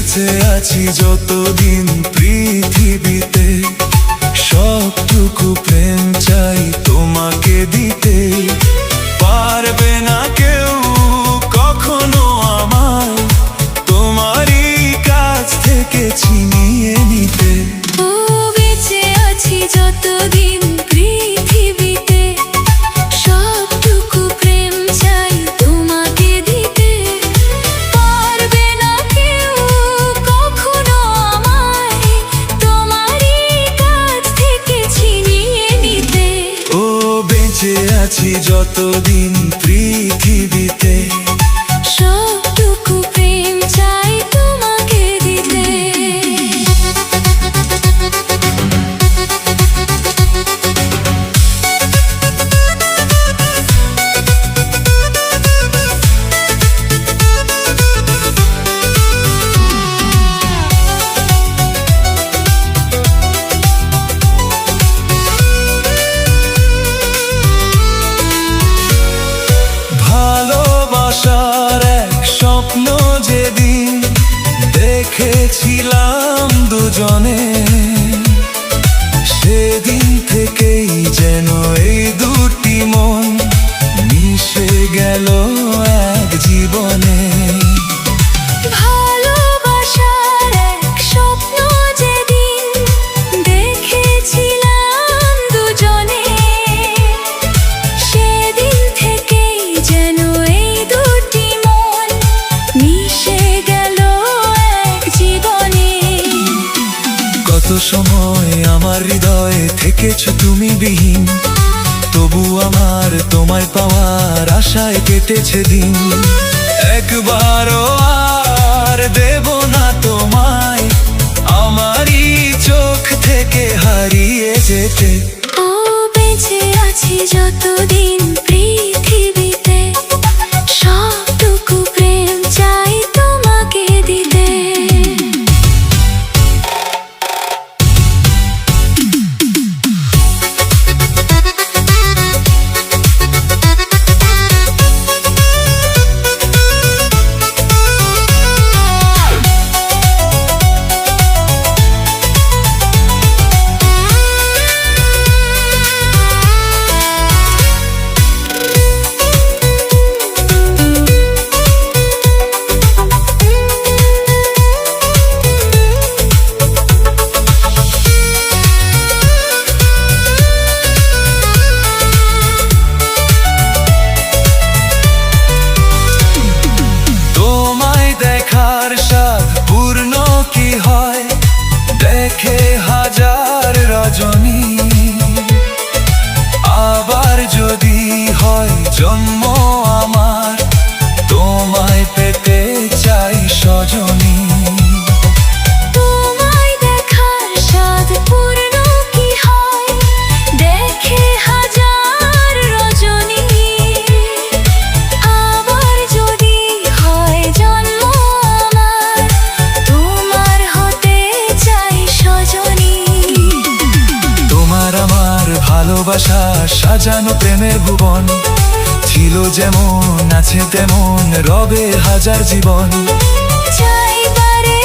বেঁচে আছি যতদিন পৃথিবীতে, সবটুকু প্রেম চাই তোমাকে দিতে। পারবে না কেউ কখনো আমায় তোমারই কাছ থেকে ছিনিয়ে নিতে। ও বেঁচে আছি যতদিন পৃথিবীতে, সবটুকু প্রেম চাই তোমাকে দিতে। পারবে না কেউ কখনো আমায় তোমারই কাছ থেকে ছিনিয়ে নিতে। ও বেঁচে আছি যতদিন পৃথিবীতে, সবটুকু প্রেম চাই তোমাকে দিতে। ভালোবাসার এক স্বপ্ন যেদিন দেখেছিলাম দুজনে, সেদিন থেকেই যেন এই দুটি মন মিশে গেল এক জীবনে। ভালোবাসার এক স্বপ্ন যেদিন দেখেছিলাম দুজনে, সেদিন থেকেই যেন এই দুটি মন মিশে গেল এক জীবনে। কত সময় আমার হৃদয়ে থেকেছো তুমি বিহীন, তবু আমার তোমায় পাওয়ার আশায় কেটেছে দিন। একবারও আর দেব না তোমায় আমারই চোখ থেকে হারিয়ে যেতে। ও বেঁচে আছি যতদিন পৃথিবীতে, সবটুকু প্রেম চাই তোমাকে দিতে। দেখে হাজার রজনী, আবার যদি হয় জন্ম আমার তোমায় পেতে চাই সজনী। তোমায় দেখার স্বাদ পূর্ণ কি হয়, দেখে হাজার রজনী, আবার যদি হয় জন্ম আমার তোমার হতে চাই সজনী। তোমার আমার ভালোবাসা সাজানো প্রেমের ভুবন, ছিল যেমন আছে তেমন রবে হাজার জীবন। চাই বারে